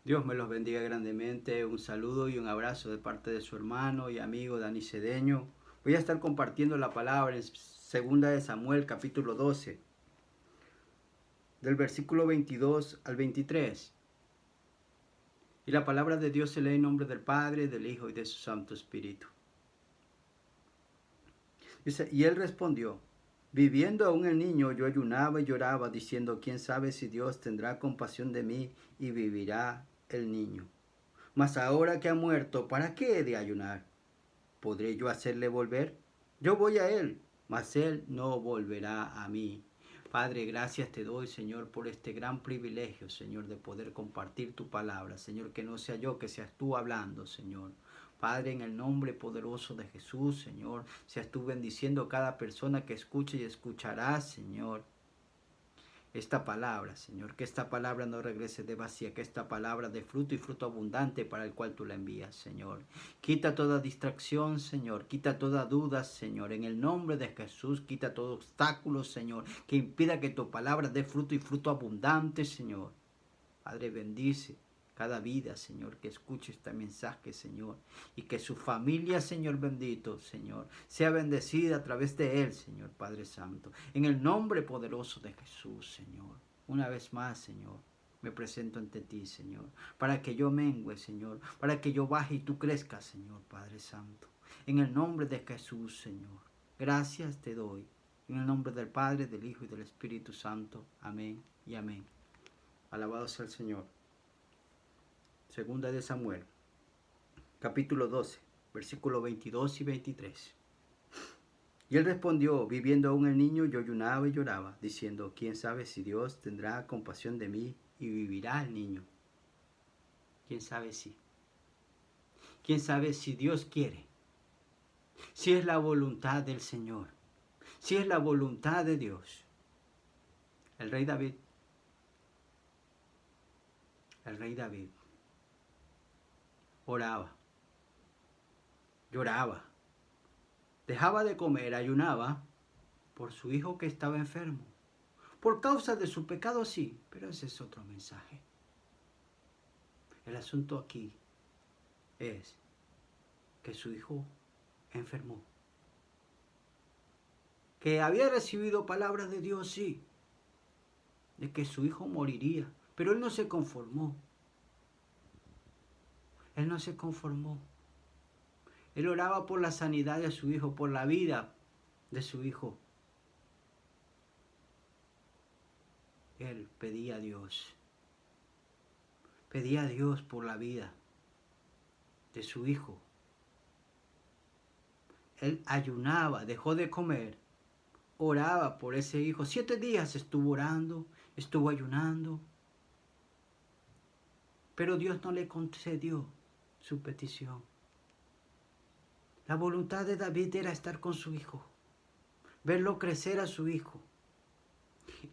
Dios me los bendiga grandemente. Un saludo y un abrazo de parte de su hermano y amigo Dani Cedeño. Voy a estar compartiendo la palabra en 2 Samuel capítulo 12, del versículo 22 al 23. Y la palabra de Dios se lee en nombre del Padre, del Hijo y de su Santo Espíritu. Dice, y él respondió, viviendo aún el niño, yo ayunaba y lloraba, diciendo, quién sabe si Dios tendrá compasión de mí y vivirá el niño. Mas ahora que ha muerto, ¿para qué he de ayunar? ¿Podré yo hacerle volver? Yo voy a él, mas él no volverá a mí. Padre, gracias te doy, Señor, por este gran privilegio, Señor, de poder compartir tu palabra. Señor, que no sea yo, que seas tú hablando, Señor. Padre, en el nombre poderoso de Jesús, Señor, seas tú bendiciendo a cada persona que escuche y escuchará, Señor, esta palabra, Señor, que esta palabra no regrese de vacía, que esta palabra dé fruto y fruto abundante para el cual tú la envías, Señor. Quita toda distracción, Señor, quita toda duda, Señor, en el nombre de Jesús, quita todo obstáculo, Señor, que impida que tu palabra dé fruto y fruto abundante, Señor. Padre, bendice cada vida, Señor, que escuche este mensaje, Señor, y que su familia, Señor bendito, Señor, sea bendecida a través de él, Señor, Padre Santo. En el nombre poderoso de Jesús, Señor. Una vez más, Señor, me presento ante ti, Señor, para que yo mengue, Señor, para que yo baje y tú crezcas, Señor, Padre Santo. En el nombre de Jesús, Señor. Gracias te doy. En el nombre del Padre, del Hijo y del Espíritu Santo. Amén y amén. Alabado sea el Señor. 2 Samuel, capítulo 12, versículos 22 y 23. Y él respondió, viviendo aún el niño, yo ayunaba y lloraba, diciendo, quién sabe si Dios tendrá compasión de mí y vivirá el niño. Quién sabe si. Quién sabe si Dios quiere. Si es la voluntad del Señor. Si es la voluntad de Dios. El rey David. El rey David oraba, lloraba, dejaba de comer, ayunaba por su hijo que estaba enfermo. Por causa de su pecado, sí, pero ese es otro mensaje. El asunto aquí es que su hijo enfermó. Que había recibido palabras de Dios, sí, de que su hijo moriría, pero él no se conformó. Él no se conformó. Él oraba por la sanidad de su hijo, por la vida de su hijo. Él pedía a Dios. Pedía a Dios por la vida de su hijo. Él ayunaba, dejó de comer, oraba por ese hijo. 7 días estuvo orando, estuvo ayunando. Pero Dios no le concedió su petición. La voluntad de David era estar con su hijo, verlo crecer a su hijo.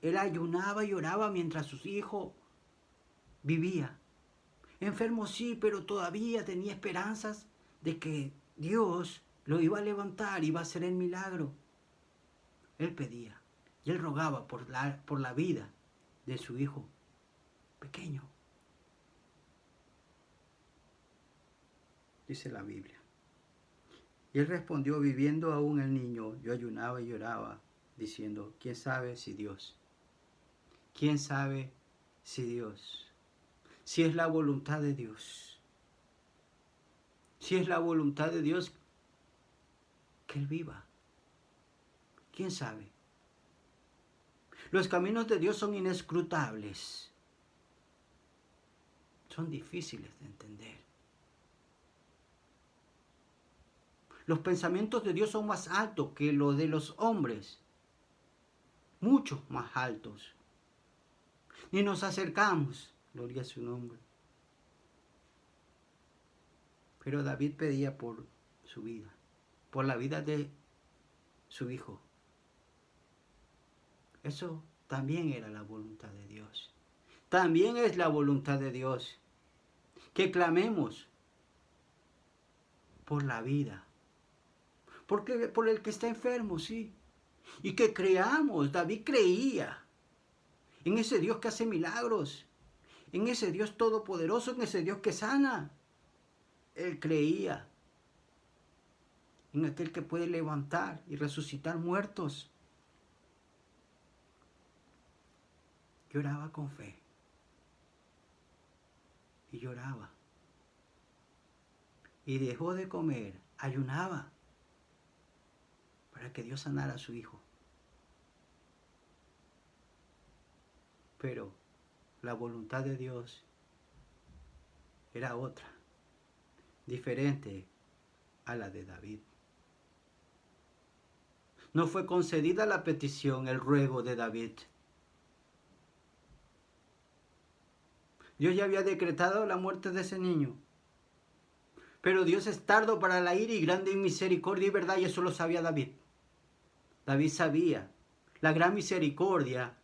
Él ayunaba y oraba mientras su hijo vivía. Enfermo sí, pero todavía tenía esperanzas de que Dios lo iba a levantar, iba a hacer el milagro. Él pedía y él rogaba por la vida de su hijo pequeño. Dice la Biblia. Y él respondió, viviendo aún el niño, yo ayunaba y lloraba, diciendo, ¿quién sabe si Dios? ¿Quién sabe si Dios? Si es la voluntad de Dios. Si es la voluntad de Dios que él viva. ¿Quién sabe? Los caminos de Dios son inescrutables. Son difíciles de entender. Los pensamientos de Dios son más altos que los de los hombres. Mucho más altos. Ni nos acercamos. Gloria a su nombre. Pero David pedía por su vida. Por la vida de su hijo. Eso también era la voluntad de Dios. También es la voluntad de Dios que clamemos por la vida. Porque por el que está enfermo, sí. Y que creamos. David creía en ese Dios que hace milagros. en ese Dios todopoderoso, en ese Dios que sana. Él creía en aquel que puede levantar y resucitar muertos. Lloraba con fe. Y lloraba. Y dejó de comer, ayunaba, para que Dios sanara a su hijo. Pero la voluntad de Dios era otra, diferente a la de David. No fue concedida la petición, el ruego de David. Dios ya había decretado la muerte de ese niño. Pero Dios es tardo para la ira y grande en misericordia y verdad, y eso lo sabía David. David sabía la gran misericordia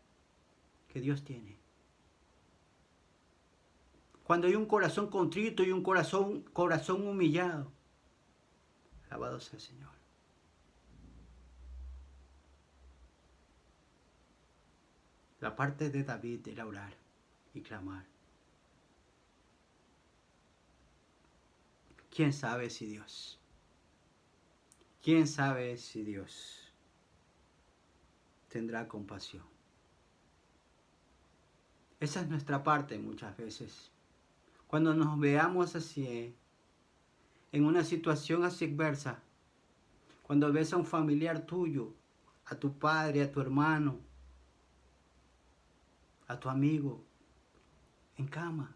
que Dios tiene. Cuando hay un corazón contrito y un corazón humillado, alabado sea el Señor. La parte de David era orar y clamar. ¿Quién sabe si Dios? ¿Quién sabe si Dios tendrá compasión? Esa es nuestra parte muchas veces. Cuando nos veamos así, en una situación así adversa, cuando ves a un familiar tuyo, a tu padre, a tu hermano, a tu amigo, en cama,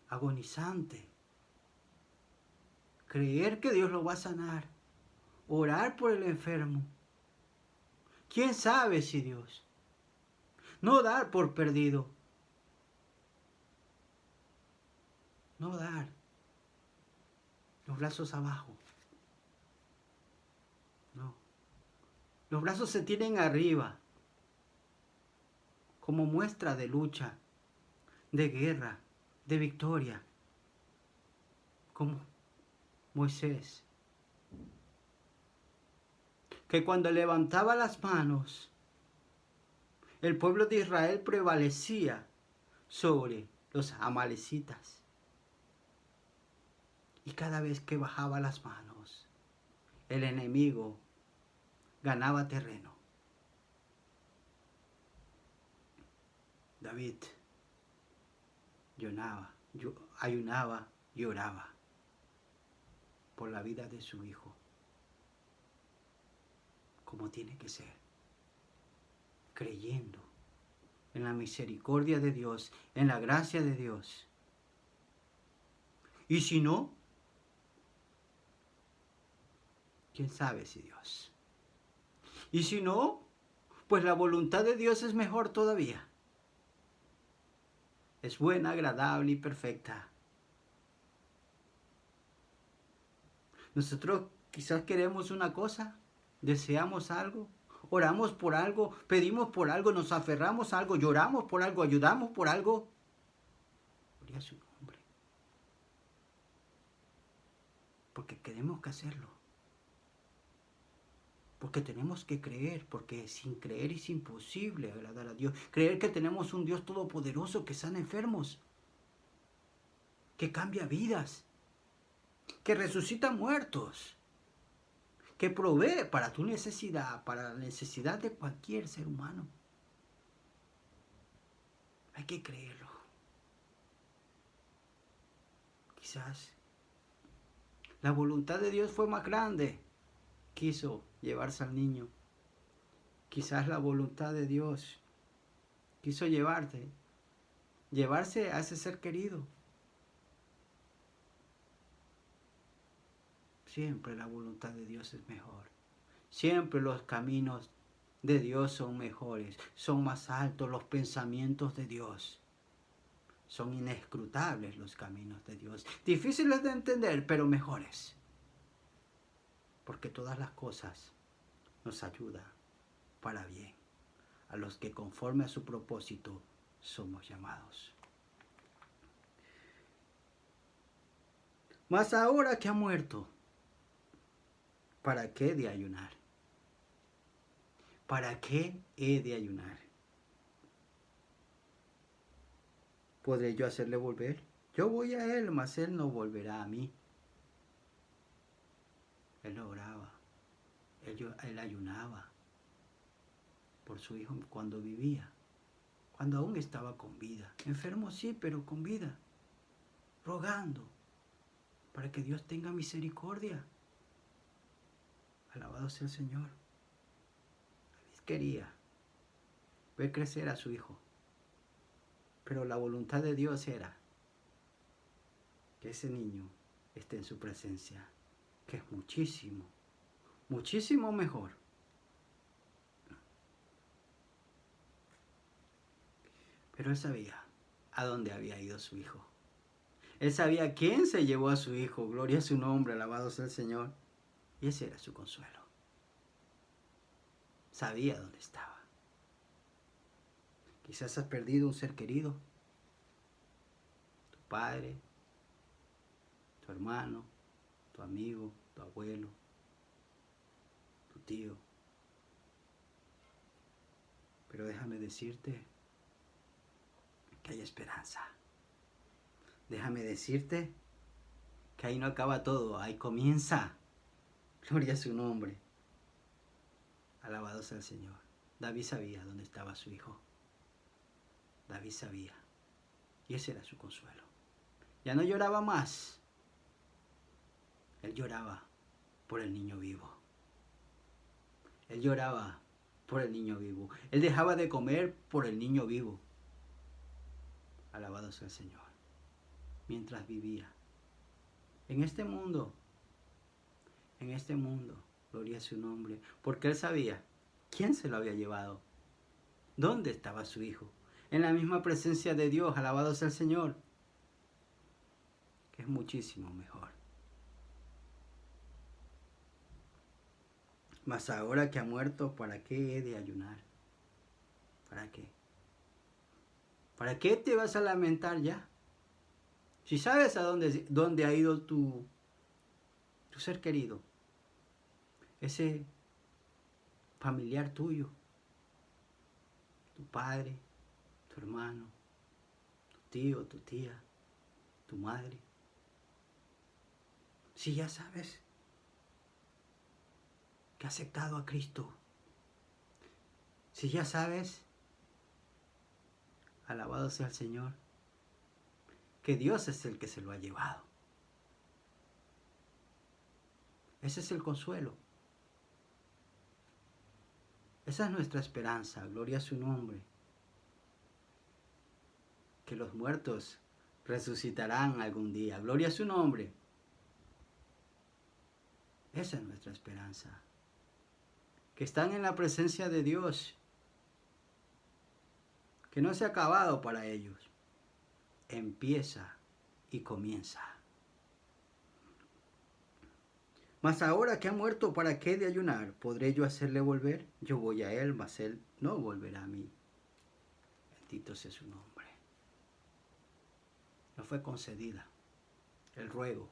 agonizante, creer que Dios lo va a sanar, orar por el enfermo. ¿Quién sabe si Dios? No dar por perdido. No dar los brazos abajo. No. Los brazos se tienen arriba como muestra de lucha, de guerra, de victoria. Como Moisés, que cuando levantaba las manos, el pueblo de Israel prevalecía sobre los amalecitas. Y cada vez que bajaba las manos, el enemigo ganaba terreno. David ayunaba y oraba por la vida de su hijo, como tiene que ser, creyendo en la misericordia de Dios, en la gracia de Dios. Y si no, ¿quién sabe si Dios? Y si no, pues la voluntad de Dios es mejor todavía. Es buena, agradable y perfecta. Nosotros quizás queremos una cosa, deseamos algo, oramos por algo, pedimos por algo, nos aferramos a algo, lloramos por algo, ayudamos por algo. Gloria a su nombre. Porque tenemos que hacerlo. Porque tenemos que creer, porque sin creer es imposible agradar a Dios. Creer que tenemos un Dios todopoderoso que sana enfermos, que cambia vidas, que resucita muertos, que provee para tu necesidad, para la necesidad de cualquier ser humano. Hay que creerlo. Quizás la voluntad de Dios fue más grande. Quiso llevarse al niño. Quizás la voluntad de Dios quiso llevarse a ese ser querido. Siempre la voluntad de Dios es mejor. Siempre los caminos de Dios son mejores, son más altos los pensamientos de Dios. Son inescrutables los caminos de Dios. Difíciles de entender, pero mejores. Porque todas las cosas nos ayudan para bien a los que conforme a su propósito somos llamados. Mas ahora que ha muerto, ¿para qué he de ayunar? ¿Para qué he de ayunar? ¿podré yo hacerle volver? Yo voy a él, mas él no volverá a mí. Él oraba, él ayunaba por su hijo cuando vivía, cuando aún estaba con vida. Enfermo sí, pero con vida, rogando para que Dios tenga misericordia. Alabado sea el Señor. David quería ver crecer a su hijo, pero la voluntad de Dios era que ese niño esté en su presencia, que es muchísimo, muchísimo mejor. Pero él sabía a dónde había ido su hijo. Él sabía quién se llevó a su hijo. Gloria a su nombre, alabado sea el Señor. Y ese era su consuelo. Sabía dónde estaba. Quizás has perdido un ser querido. Tu padre, tu hermano, tu amigo, tu abuelo, tu tío. Pero déjame decirte que hay esperanza. Déjame decirte que ahí no acaba todo, ahí comienza. Gloria a su nombre. Alabado sea el Señor. David sabía dónde estaba su hijo. David sabía. Y ese era su consuelo. Ya no lloraba más. Él lloraba por el niño vivo. Él lloraba por el niño vivo. Él dejaba de comer por el niño vivo. Alabado sea el Señor. Mientras vivía. En este mundo, gloria a su nombre, porque él sabía quién se lo había llevado, dónde estaba su hijo, en la misma presencia de Dios, alabado sea el Señor, que es muchísimo mejor. Mas ahora que ha muerto, ¿para qué he de ayunar? ¿Para qué? ¿Para qué te vas a lamentar ya? Si sabes a dónde ha ido tu ser querido, ese familiar tuyo, tu padre, tu hermano, tu tío, tu tía, tu madre. Si ya sabes que ha aceptado a Cristo, si ya sabes, alabado sea el Señor, que Dios es el que se lo ha llevado. Ese es el consuelo. Esa es nuestra esperanza, gloria a su nombre. Que los muertos resucitarán algún día, gloria a su nombre. Esa es nuestra esperanza. Que están en la presencia de Dios. Que no se ha acabado para ellos. Empieza y comienza. Mas ahora que ha muerto, ¿para qué de ayunar? ¿Podré yo hacerle volver? Yo voy a él, mas él no volverá a mí. Bendito sea su nombre. No fue concedida el ruego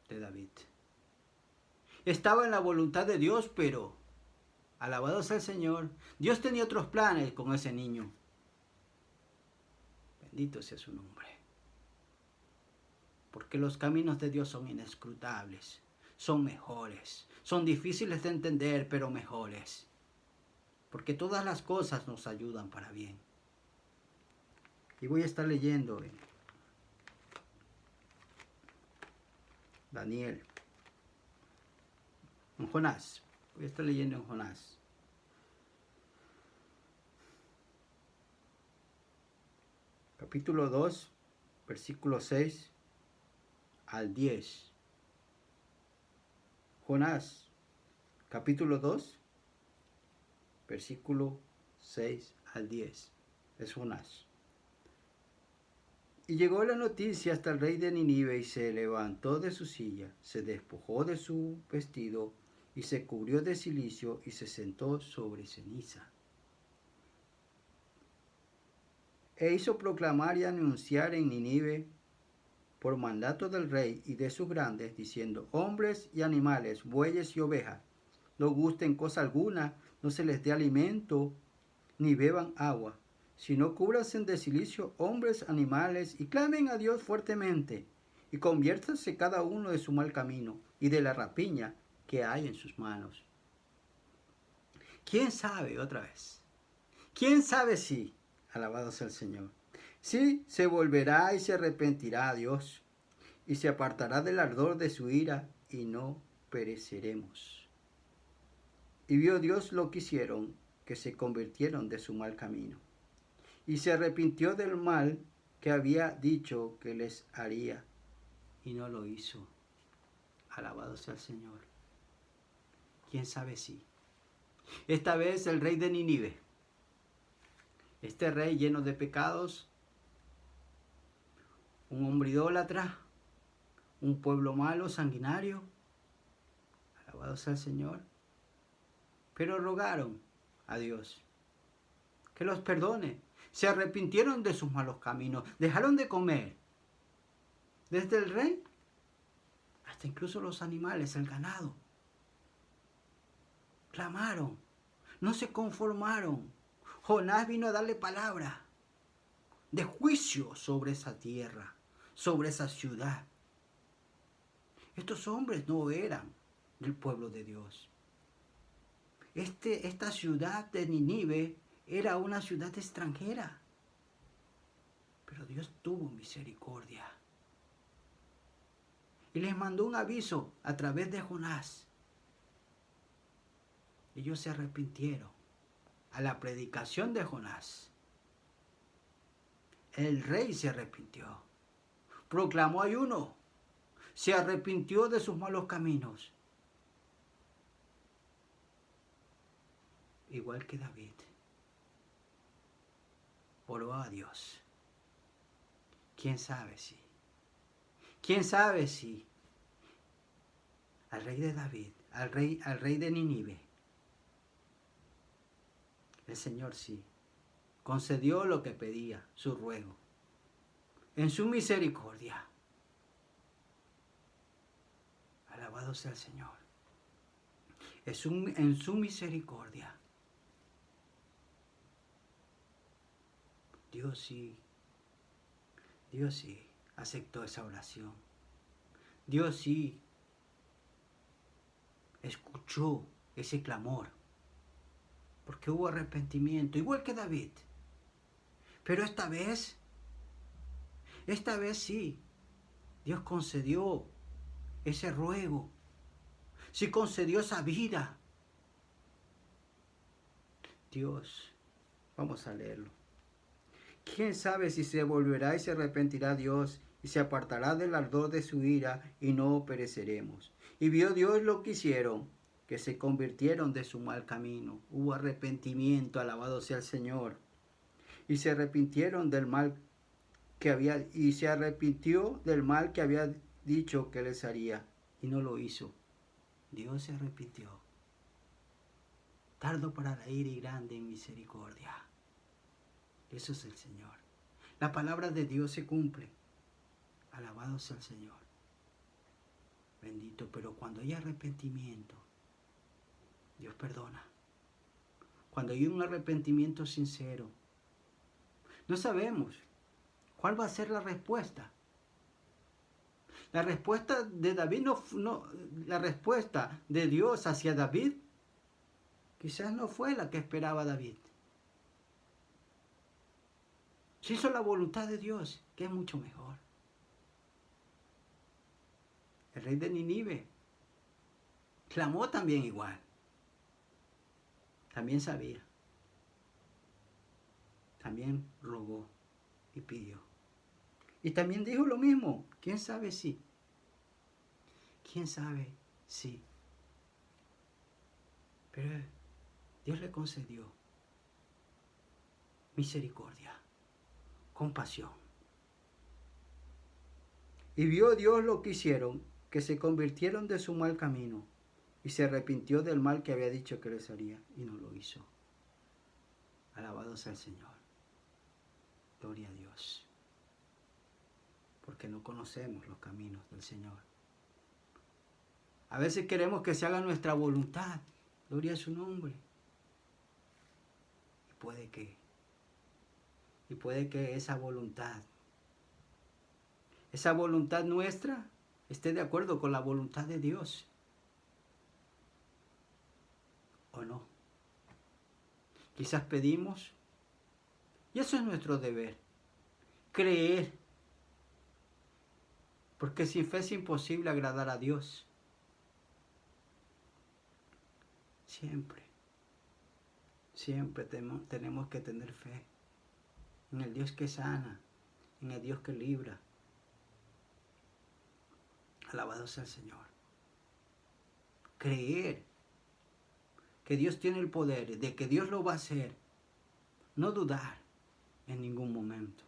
de David. Estaba en la voluntad de Dios, pero alabado sea el Señor, Dios tenía otros planes con ese niño. Bendito sea su nombre. Porque los caminos de Dios son inescrutables, son mejores, son difíciles de entender, pero mejores. Porque todas las cosas nos ayudan para bien. Y voy a estar leyendo en Daniel, en Jonás. Voy a estar leyendo en Jonás. Capítulo 2, versículo 6 al 10. Jonás, capítulo 2, versículo 6 al 10. Es Jonás. Y llegó la noticia hasta el rey de Nínive, y se levantó de su silla, se despojó de su vestido, y se cubrió de cilicio, y se sentó sobre ceniza. E hizo proclamar y anunciar en Nínive, por mandato del rey y de sus grandes, diciendo: hombres y animales, bueyes y ovejas, no gusten cosa alguna, no se les dé alimento, ni beban agua, sino cúbranse de silicio hombres, animales, y clamen a Dios fuertemente, y conviértase cada uno de su mal camino y de la rapiña que hay en sus manos. ¿Quién sabe otra vez? ¿Quién sabe si, alabado sea el Señor, si se volverá y se arrepentirá a Dios, y se apartará del ardor de su ira, y no pereceremos? Y vio Dios lo que hicieron, que se convirtieron de su mal camino, y se arrepintió del mal que había dicho que les haría, y no lo hizo. Alabado sea el Señor. ¿Quién sabe si? Esta vez el rey de Nínive, este rey lleno de pecados, un hombre idólatra, un pueblo malo, sanguinario, alabado sea el Señor, pero rogaron a Dios que los perdone. Se arrepintieron de sus malos caminos, dejaron de comer, desde el rey hasta incluso los animales, el ganado. Clamaron, no se conformaron. Jonás vino a darle palabra de juicio sobre esa tierra, sobre esa ciudad. Estos hombres no eran del pueblo de Dios. Esta ciudad de Nínive era una ciudad extranjera, pero Dios tuvo misericordia y les mandó un aviso a través de Jonás. Ellos se arrepintieron a la predicación de Jonás. El rey se arrepintió, proclamó ayuno, se arrepintió de sus malos caminos, igual que David. Oró a Dios. ¿Quién sabe si? ¿Quién sabe si al rey de David, al rey de Nínive, el Señor sí concedió lo que pedía, su ruego, en su misericordia? Alabado sea el Señor. En su misericordia. Dios sí aceptó esa oración. Dios sí escuchó ese clamor, porque hubo arrepentimiento, igual que David. Pero esta vez sí, Dios concedió ese ruego, sí concedió esa vida. Dios, vamos a leerlo. ¿Quién sabe si se volverá y se arrepentirá Dios y se apartará del ardor de su ira y no pereceremos? Y vio Dios lo que hicieron, que se convirtieron de su mal camino. Hubo arrepentimiento, alabado sea el Señor. Y se arrepintieron del mal se arrepintió del mal que había dicho que les haría, y no lo hizo. Dios se arrepintió. Tardo para la ira y grande en misericordia. Eso es el Señor. La palabra de Dios se cumple. Alabado sea el Señor. Bendito, pero cuando hay arrepentimiento, Dios perdona. Cuando hay un arrepentimiento sincero, no sabemos cuál va a ser la respuesta. La respuesta de David la respuesta de Dios hacia David quizás no fue la que esperaba David. Se hizo la voluntad de Dios, que es mucho mejor. El rey de Nínive clamó también igual. También sabía. También rogó y pidió. Y también dijo lo mismo. ¿Quién sabe si? ¿Quién sabe si? Pero Dios le concedió misericordia, compasión. Y vio Dios lo que hicieron, que se convirtieron de su mal camino, y se arrepintió del mal que había dicho que les haría, y no lo hizo. Alabado sea el Señor. Gloria a Dios. Porque no conocemos los caminos del Señor. A veces queremos que se haga nuestra voluntad. Gloria a su nombre. Y puede que Y puede que esa voluntad nuestra esté de acuerdo con la voluntad de Dios. ¿O no? Quizás pedimos, y eso es nuestro deber, creer. Porque sin fe es imposible agradar a Dios. Siempre tenemos que tener fe en el Dios que sana, en el Dios que libra. Alabado sea el Señor. Creer que Dios tiene el poder, de que Dios lo va a hacer. No dudar en ningún momento.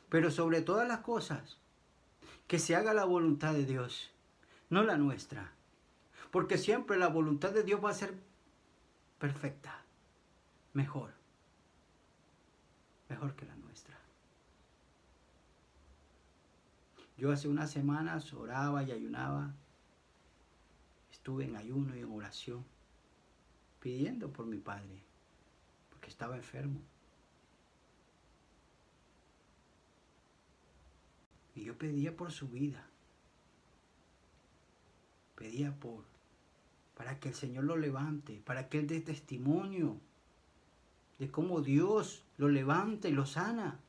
Pero sobre todas las cosas, que se haga la voluntad de Dios, no la nuestra. Porque siempre la voluntad de Dios va a ser perfecta, mejor que la nuestra. Yo hace unas semanas oraba y ayunaba, estuve en ayuno y en oración, pidiendo por mi padre, porque estaba enfermo. Y yo pedía por su vida, pedía para que el Señor lo levante, para que Él dé testimonio de cómo Dios lo levanta y lo sana.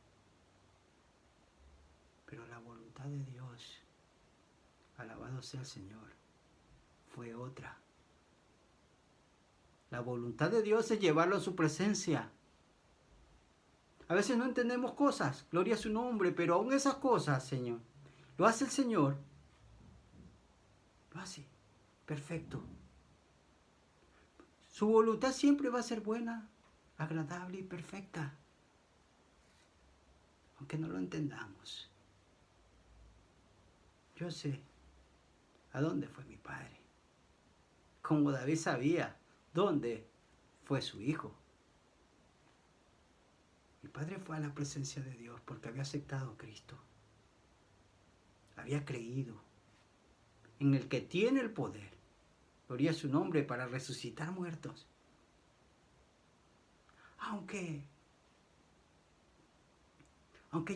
Pero la voluntad de Dios, alabado sea el Señor, fue otra. La voluntad de Dios es llevarlo a su presencia. A veces no entendemos cosas, gloria a su nombre, pero aún esas cosas, Señor, lo hace el Señor. Lo hace perfecto. Su voluntad siempre va a ser buena, agradable y perfecta. Aunque no lo entendamos. Yo sé a dónde fue mi padre. Como David sabía dónde fue su hijo. Mi padre fue a la presencia de Dios porque había aceptado a Cristo. Había creído en el que tiene el poder, gloria a su nombre, para resucitar muertos. Aunque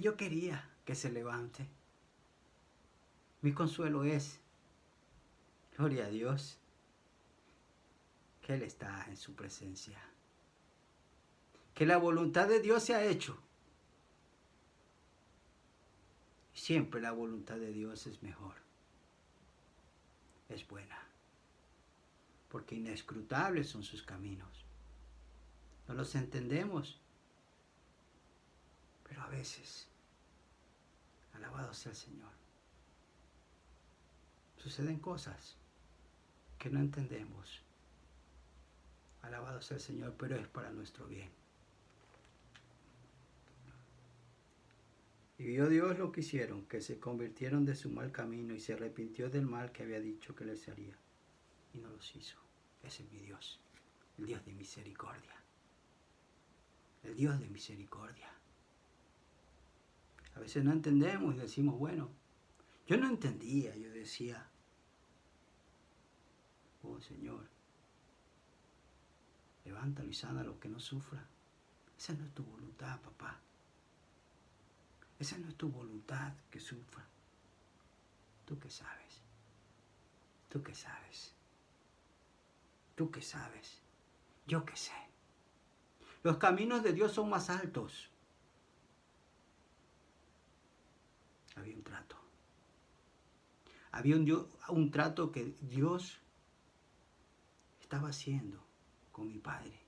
yo quería que se levante, mi consuelo es, gloria a Dios, que Él está en su presencia. Que la voluntad de Dios se ha hecho. Siempre la voluntad de Dios es mejor. Es buena. Porque inescrutables son sus caminos. No los entendemos. Pero a veces, alabado sea el Señor, suceden cosas que no entendemos. Alabado sea el Señor, pero es para nuestro bien. Y vio Dios lo que hicieron, que se convirtieron de su mal camino y se arrepintió del mal que había dicho que les haría. Y no los hizo. Ese es mi Dios, el Dios de misericordia. El Dios de misericordia. A veces no entendemos y decimos, bueno, yo no entendía, yo decía, oh Señor, levántalo y sana a los que no sufran. Esa no es tu voluntad, papá. Esa no es tu voluntad, que sufra. ¿Tú qué sabes? ¿Tú qué sabes? ¿Tú qué sabes? Yo qué sé. Los caminos de Dios son más altos. Había un trato. Había un trato que Dios estaba haciendo con mi padre.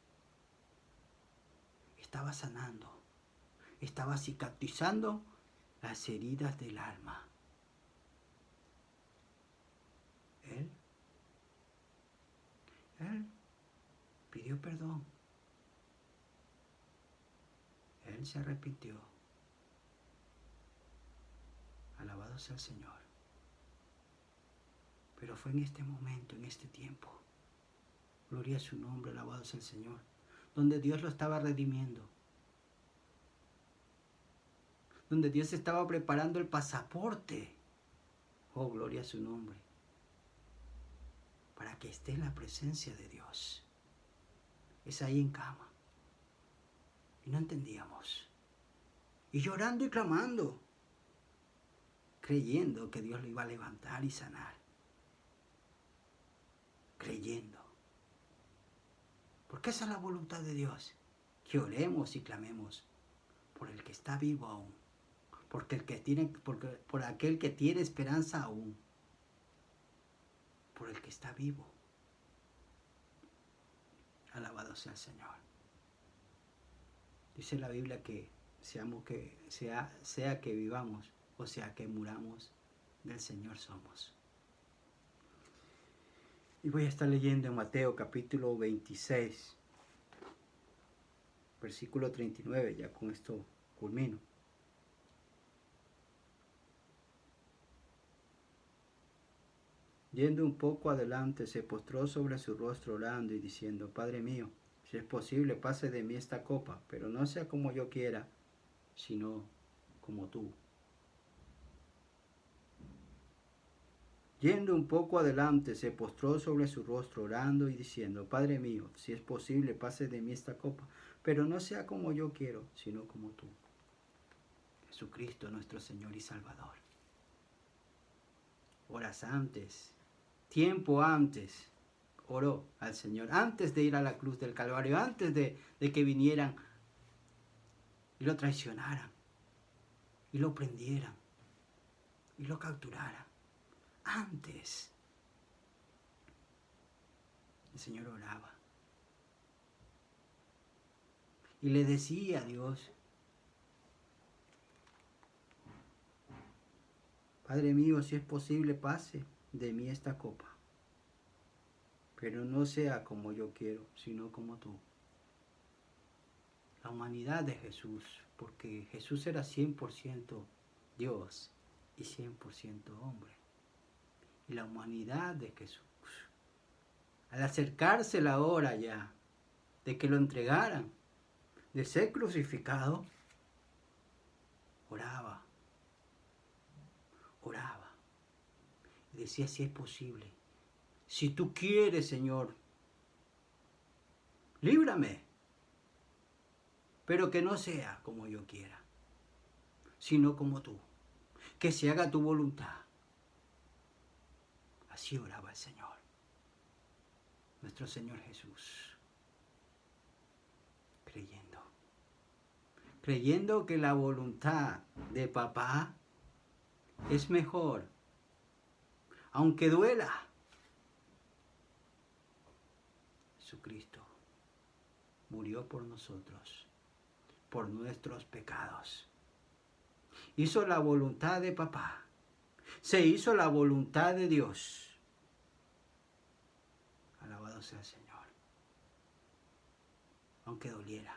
Estaba sanando. Estaba cicatrizando las heridas del alma. Él pidió perdón. Él se arrepintió. Alabado sea el Señor. Pero fue en este momento, en este tiempo, gloria a su nombre, alabado sea el Señor, donde Dios lo estaba redimiendo. Donde Dios estaba preparando el pasaporte. Oh, gloria a su nombre. Para que esté en la presencia de Dios. Es ahí en cama. Y no entendíamos. y llorando y clamando, creyendo que Dios lo iba a levantar y sanar. Creyendo. Porque esa es la voluntad de Dios, que oremos y clamemos por el que está vivo aún, por aquel que tiene esperanza aún, por el que está vivo. Alabado sea el Señor. Dice la Biblia que sea que vivamos o sea que muramos, del Señor somos. Y voy a estar leyendo en Mateo capítulo 26, versículo 39, ya con esto culmino. Yendo un poco adelante, se postró sobre su rostro orando y diciendo: Padre mío, si es posible, pase de mí esta copa, pero no sea como yo quiera, sino como tú. Yendo un poco adelante, se postró sobre su rostro orando y diciendo: Padre mío, si es posible, pase de mí esta copa, pero no sea como yo quiero, sino como tú. Jesucristo, nuestro Señor y Salvador. Horas antes, tiempo antes, oró al Señor, antes de ir a la cruz del Calvario, antes de que vinieran y lo traicionaran, y lo prendieran, y lo capturaran. Antes, el Señor oraba. Y le decía a Dios: Padre mío, si es posible, pase de mí esta copa, pero no sea como yo quiero, sino como tú. La humanidad de Jesús, porque Jesús era 100% Dios y 100% hombre. Y la humanidad de Jesús, al acercarse la hora ya de que lo entregaran, de ser crucificado, oraba. Y decía: si es posible, si tú quieres, Señor, líbrame, pero que no sea como yo quiera, sino como tú, que se haga tu voluntad. Así oraba el Señor, nuestro Señor Jesús, creyendo que la voluntad de papá es mejor, aunque duela. Jesucristo murió por nosotros, por nuestros pecados. Hizo la voluntad de papá. Se hizo la voluntad de Dios. Alabado sea el Señor. Aunque doliera.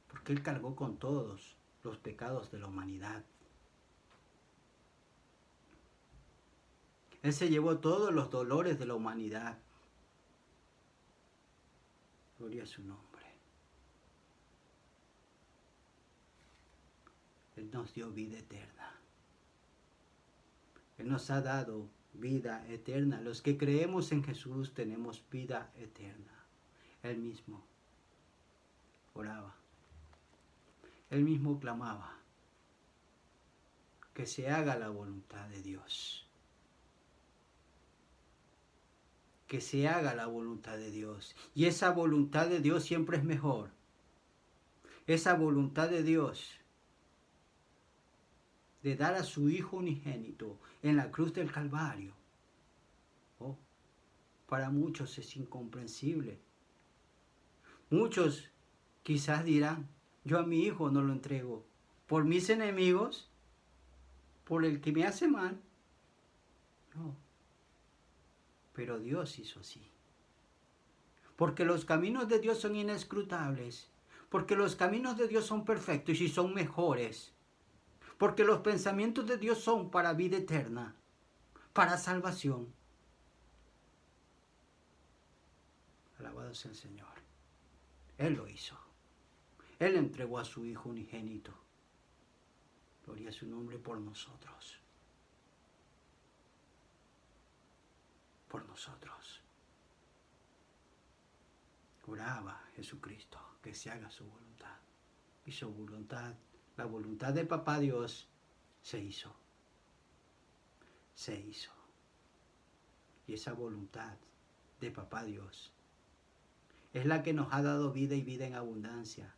Porque Él cargó con todos los pecados de la humanidad. Él se llevó todos los dolores de la humanidad. Gloria a su nombre. Él nos dio vida eterna. Él nos ha dado vida eterna. Los que creemos en Jesús tenemos vida eterna. Él mismo oraba. Él mismo clamaba: que se haga la voluntad de Dios. Que se haga la voluntad de Dios. Y esa voluntad de Dios siempre es mejor. Esa voluntad de Dios de dar a su Hijo unigénito en la cruz del Calvario, para muchos es incomprensible. Muchos quizás dirán: yo a mi Hijo no lo entrego por mis enemigos, por el que me hace mal. No. Pero Dios hizo así. Porque los caminos de Dios son inescrutables. Porque los caminos de Dios son perfectos y son mejores. Porque los pensamientos de Dios son para vida eterna, para salvación. Alabado sea el Señor. Él lo hizo. Él entregó a su Hijo unigénito. Gloria a su nombre por nosotros. Por nosotros. Oraba Jesucristo que se haga su voluntad. y su voluntad, la voluntad de Papá Dios, se hizo. Se hizo. Y esa voluntad de Papá Dios es la que nos ha dado vida y vida en abundancia.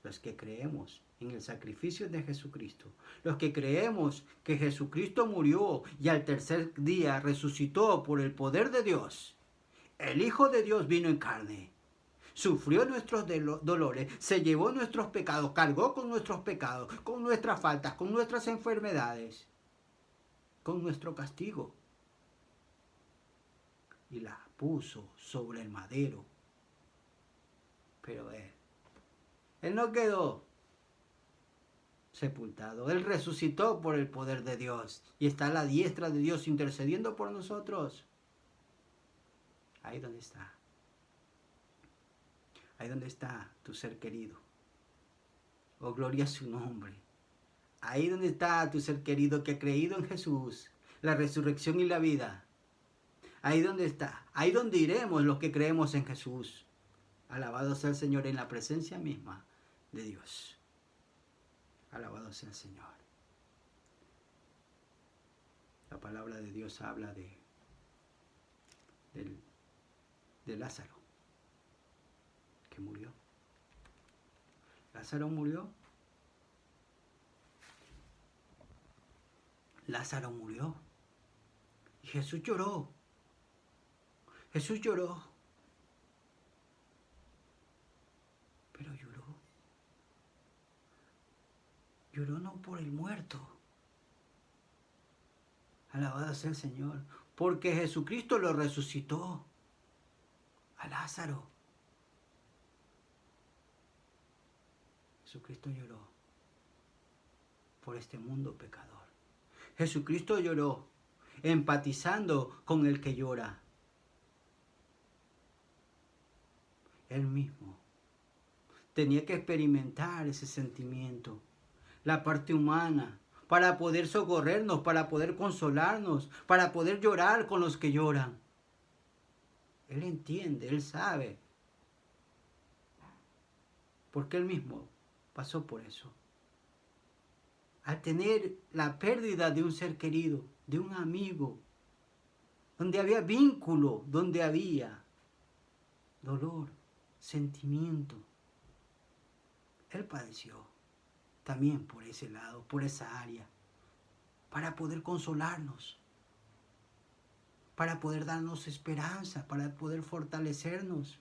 Los que creemos en el sacrificio de Jesucristo, los que creemos que Jesucristo murió y al tercer día resucitó por el poder de Dios, el Hijo de Dios vino en carne, sufrió nuestros dolores, se llevó nuestros pecados, cargó con nuestros pecados, con nuestras faltas, con nuestras enfermedades, con nuestro castigo, y la puso sobre el madero. Pero Él no quedó sepultado. Él resucitó por el poder de Dios y está a la diestra de Dios intercediendo por nosotros. Ahí donde está. Ahí donde está tu ser querido. Oh, gloria a su nombre. Ahí donde está tu ser querido que ha creído en Jesús, la resurrección y la vida. Ahí donde está. Ahí donde iremos los que creemos en Jesús. Alabado sea el Señor en la presencia misma de Dios. Alabado sea el Señor. La palabra de Dios habla de Lázaro, que murió. Lázaro murió. Lázaro murió. Y Jesús lloró. Jesús lloró. Pero lloró. Lloró no por el muerto. Alabado sea el Señor. Porque Jesucristo lo resucitó a Lázaro. Jesucristo lloró por este mundo pecador. Jesucristo lloró empatizando con el que llora. Él mismo tenía que experimentar ese sentimiento, la parte humana, para poder socorrernos, para poder consolarnos, para poder llorar con los que lloran. Él entiende, Él sabe, porque Él mismo pasó por eso. Al tener la pérdida de un ser querido, de un amigo, donde había vínculo, donde había dolor, sentimiento, Él padeció también por ese lado, por esa área, para poder consolarnos, para poder darnos esperanza, para poder fortalecernos.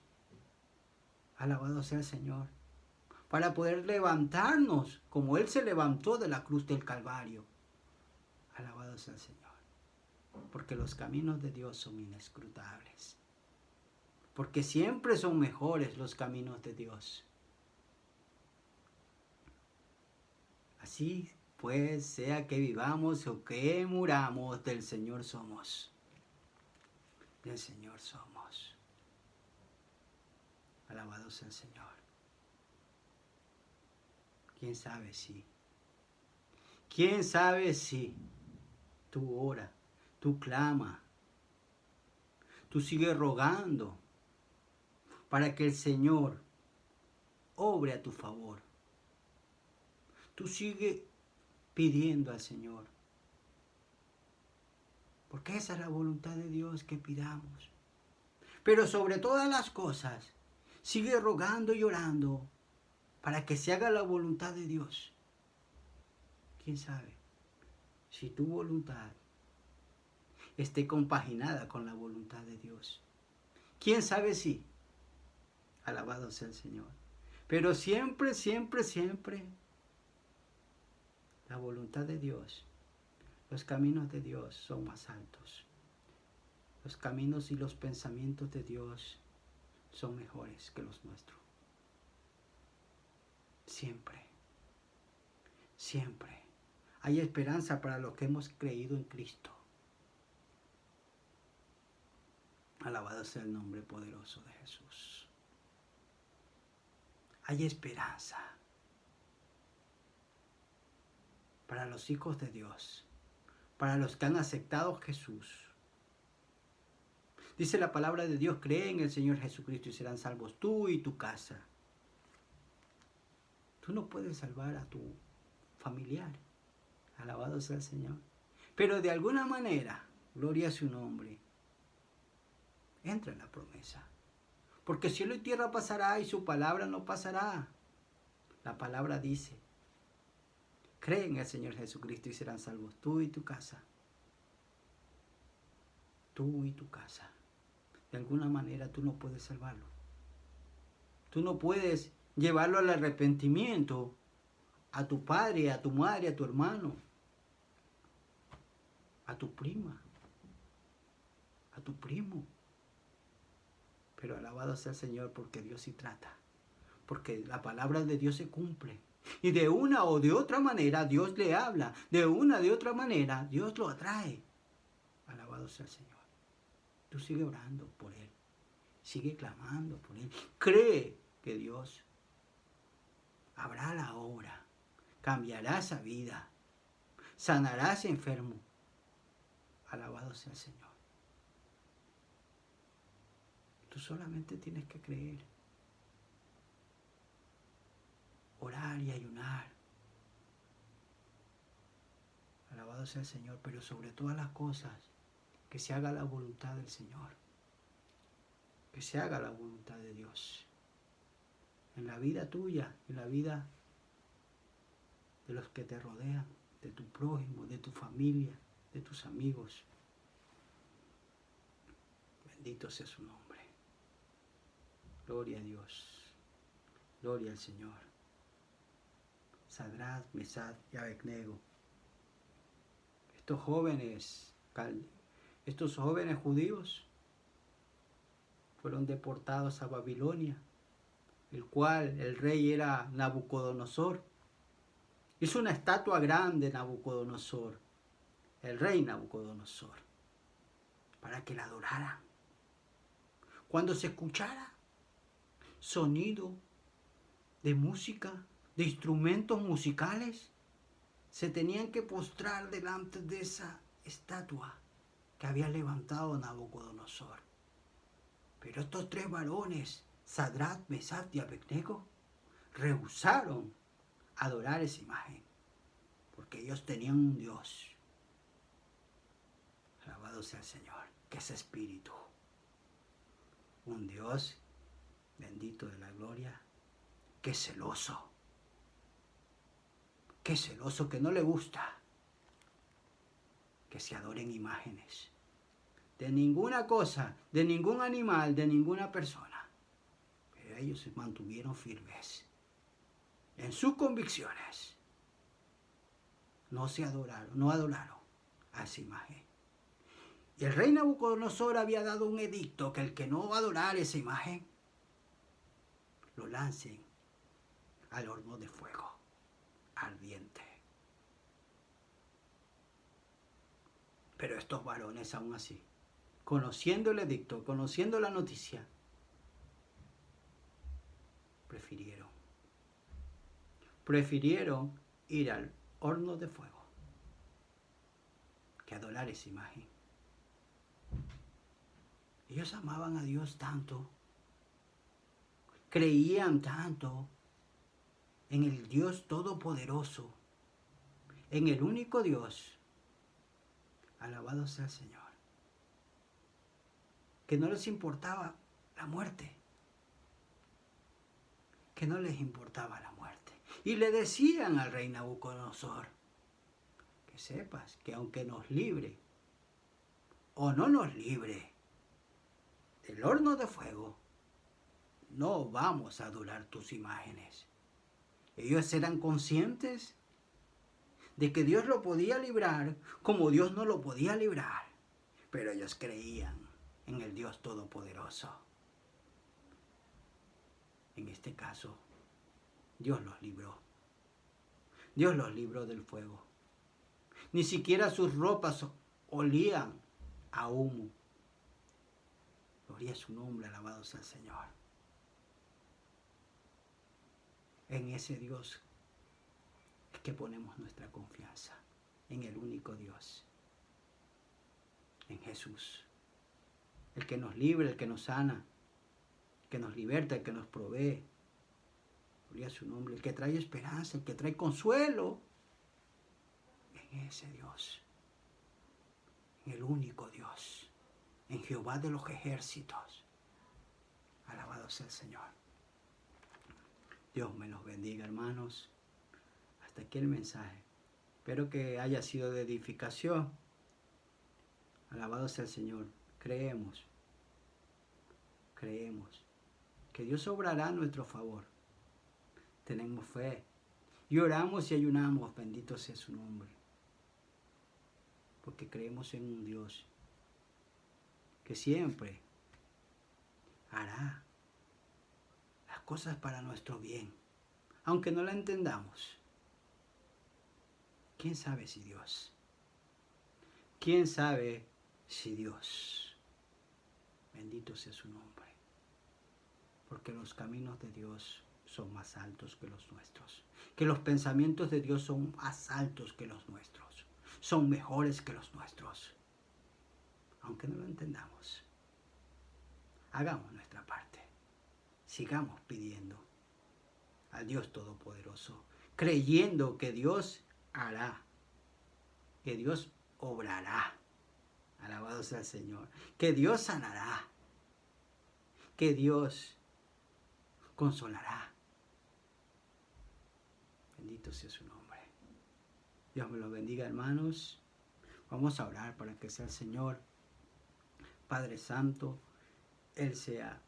Alabado sea el Señor. Para poder levantarnos como Él se levantó de la cruz del Calvario. Alabado sea el Señor. Porque los caminos de Dios son inescrutables. Porque siempre son mejores los caminos de Dios. Así pues, sea que vivamos o que muramos, del Señor somos. Del Señor somos. Alabado sea el Señor. ¿Quién sabe si? ¿Quién sabe si tú ora, tú clama, tú sigues rogando para que el Señor obre a tu favor? Tú sigues pidiendo al Señor. Porque esa es la voluntad de Dios, que pidamos. Pero sobre todas las cosas, sigue rogando y orando para que se haga la voluntad de Dios. ¿Quién sabe si tu voluntad esté compaginada con la voluntad de Dios? ¿Quién sabe si? Alabado sea el Señor. Pero siempre, siempre, siempre la voluntad de Dios, los caminos de Dios son más altos. Los caminos y los pensamientos de Dios son mejores que los nuestros. Siempre, siempre hay esperanza para los que hemos creído en Cristo. Alabado sea el nombre poderoso de Jesús. Hay esperanza para los hijos de Dios, para los que han aceptado a Jesús. Dice la palabra de Dios: cree en el Señor Jesucristo y serán salvos tú y tu casa. Tú no puedes salvar a tu familiar. Alabado sea el Señor. Pero de alguna manera, gloria a su nombre, entra en la promesa. Porque cielo y tierra pasará y su palabra no pasará. La palabra dice, cree en el Señor Jesucristo y serán salvos tú y tu casa. Tú y tu casa. De alguna manera tú no puedes salvarlo. Tú no puedes llevarlo al arrepentimiento a tu padre, a tu madre, a tu hermano, a tu prima, a tu primo. Pero alabado sea el Señor porque Dios sí trata. Porque la palabra de Dios se cumple. Y de una o de otra manera Dios le habla. De una o de otra manera Dios lo atrae. Alabado sea el Señor. Tú sigue orando por Él. Sigue clamando por Él. Cree que Dios habrá la obra. Cambiará esa vida. Sanará ese enfermo. Alabado sea el Señor. Tú solamente tienes que creer. Orar y ayunar. Alabado sea el Señor, pero sobre todas las cosas, que se haga la voluntad del Señor. Que se haga la voluntad de Dios. En la vida tuya, en la vida de los que te rodean, de tu prójimo, de tu familia, de tus amigos. Bendito sea su nombre. Gloria a Dios. Gloria al Señor. Sadrach, Mesach y Abednego. Estos jóvenes judíos fueron deportados a Babilonia, el cual el rey era Nabucodonosor. Hizo una estatua grande Nabucodonosor, el rey Nabucodonosor, para que la adoraran. Cuando se escuchara sonido de música, de instrumentos musicales, se tenían que postrar delante de esa estatua que había levantado Nabucodonosor. Pero estos tres varones, Sadrach, Mesach y Abednego, rehusaron adorar esa imagen, porque ellos tenían un Dios. Alabado sea el Señor, que es espíritu. Un Dios bendito de la gloria, que es celoso. Que es celoso, que no le gusta que se adoren imágenes de ninguna cosa, de ningún animal, de ninguna persona. Pero ellos se mantuvieron firmes en sus convicciones. No adoraron a esa imagen. Y el rey Nabucodonosor había dado un edicto que el que no va a adorar esa imagen, lo lancen al horno de fuego ardiente. Pero estos varones aún así, conociendo el edicto, conociendo la noticia, prefirieron ir al horno de fuego que adorar esa imagen. Ellos amaban a Dios tanto, creían tanto en el Dios Todopoderoso, en el único Dios. Alabado sea el Señor. Que no les importaba la muerte. Que no les importaba la muerte. Y le decían al rey Nabucodonosor, que sepas que aunque nos libre o no nos libre del horno de fuego, no vamos a adorar tus imágenes. Ellos eran conscientes de que Dios lo podía librar como Dios no lo podía librar. Pero ellos creían en el Dios Todopoderoso. En este caso, Dios los libró. Dios los libró del fuego. Ni siquiera sus ropas olían a humo. Gloria a su nombre, alabado sea el Señor. En ese Dios es que ponemos nuestra confianza, en el único Dios, en Jesús, el que nos libra, el que nos sana, el que nos liberta, el que nos provee, Gloria a su nombre. El que trae esperanza, el que trae consuelo. En ese Dios. En el único Dios. En Jehová de los ejércitos. Alabado sea el Señor. Dios me los bendiga, hermanos. Hasta aquí el mensaje. Espero que haya sido de edificación. Alabado sea el Señor. Creemos que Dios obrará a nuestro favor. Tenemos fe. Y oramos y ayunamos. Bendito sea su nombre. Porque creemos en un Dios que siempre hará las cosas para nuestro bien. Aunque no la entendamos. ¿Quién sabe si Dios? ¿Quién sabe si Dios? Bendito sea su nombre. Porque los caminos de Dios son más altos que los nuestros. Que los pensamientos de Dios son más altos que los nuestros. Son mejores que los nuestros. Aunque no lo entendamos. Hagamos nuestra parte. Sigamos pidiendo al Dios Todopoderoso. Creyendo que Dios hará. Que Dios obrará. Alabado sea el Señor. Que Dios sanará. Que Dios consolará. Bendito sea su nombre. Dios me los bendiga, hermanos. Vamos a orar para que sea el Señor, Padre Santo, Él sea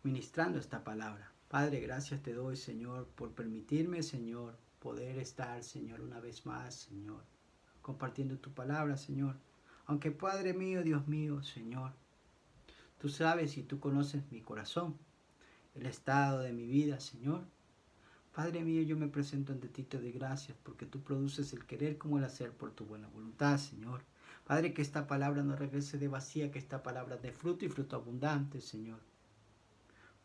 ministrando esta palabra. Padre, gracias te doy, Señor, por permitirme, Señor, poder estar, Señor, una vez más, Señor, compartiendo tu palabra, Señor. Aunque, Padre mío, Dios mío, Señor, tú sabes y tú conoces mi corazón, el estado de mi vida, Señor. Padre mío, yo me presento ante ti, te doy gracias porque tú produces el querer como el hacer por tu buena voluntad, Señor. Padre, que esta palabra no regrese de vacía, que esta palabra dé fruto y fruto abundante, Señor.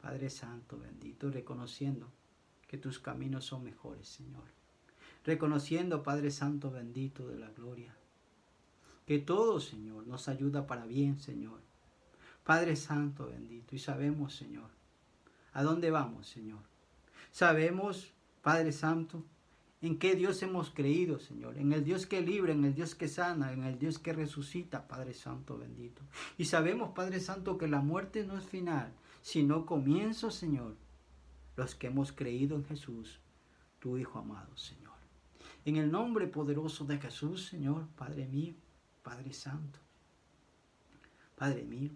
Padre Santo, bendito, reconociendo que tus caminos son mejores, Señor. Reconociendo, Padre Santo, bendito de la gloria, que todo, Señor, nos ayuda para bien, Señor. Padre Santo, bendito, y sabemos, Señor, a dónde vamos, Señor. Sabemos, Padre Santo, en qué Dios hemos creído, Señor. En el Dios que libra, en el Dios que sana, en el Dios que resucita, Padre Santo bendito. Y sabemos, Padre Santo, que la muerte no es final, sino comienzo, Señor. Los que hemos creído en Jesús, tu Hijo amado, Señor. En el nombre poderoso de Jesús, Señor, Padre mío, Padre Santo. Padre mío,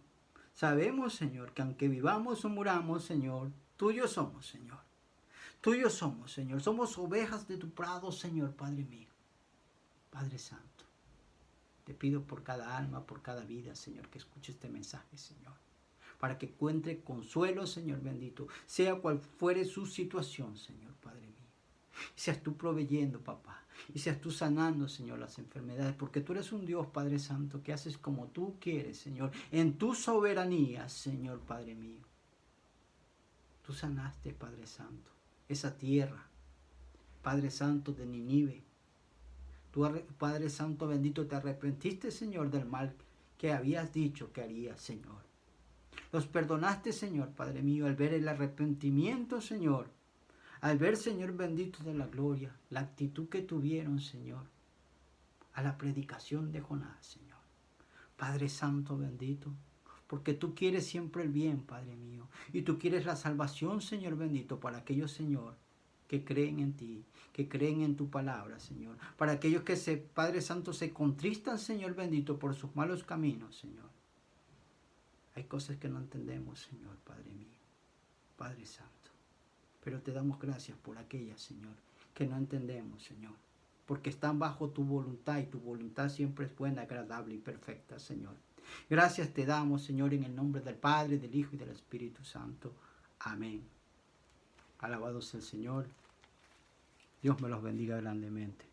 sabemos, Señor, que aunque vivamos o muramos, Señor, tuyos somos, Señor. Tuyos somos, Señor. Somos ovejas de tu prado, Señor, Padre mío. Padre Santo, te pido por cada alma, por cada vida, Señor, que escuche este mensaje, Señor. Para que encuentre consuelo, Señor bendito, sea cual fuere su situación, Señor, Padre mío. Y seas tú proveyendo, papá. Y seas tú sanando, Señor, las enfermedades. Porque tú eres un Dios, Padre Santo, que haces como tú quieres, Señor. En tu soberanía, Señor, Padre mío. Tú sanaste, Padre Santo, esa tierra, Padre Santo de Nínive. Tú, Padre Santo bendito, te arrepentiste, Señor, del mal que habías dicho que harías, Señor. Los perdonaste, Señor, Padre mío, al ver el arrepentimiento, Señor. Al ver, Señor bendito de la gloria, la actitud que tuvieron, Señor, a la predicación de Jonás, Señor. Padre Santo bendito, porque tú quieres siempre el bien, Padre mío. Y tú quieres la salvación, Señor bendito, para aquellos, Señor, que creen en ti, que creen en tu palabra, Señor. Para aquellos que, Padre Santo, se contristan, Señor bendito, por sus malos caminos, Señor. Hay cosas que no entendemos, Señor, Padre mío, Padre Santo. Pero te damos gracias por aquellas, Señor, que no entendemos, Señor. Porque están bajo tu voluntad y tu voluntad siempre es buena, agradable y perfecta, Señor. Gracias te damos, Señor, en el nombre del Padre, del Hijo y del Espíritu Santo. Amén. Alabado sea el Señor. Dios me los bendiga grandemente.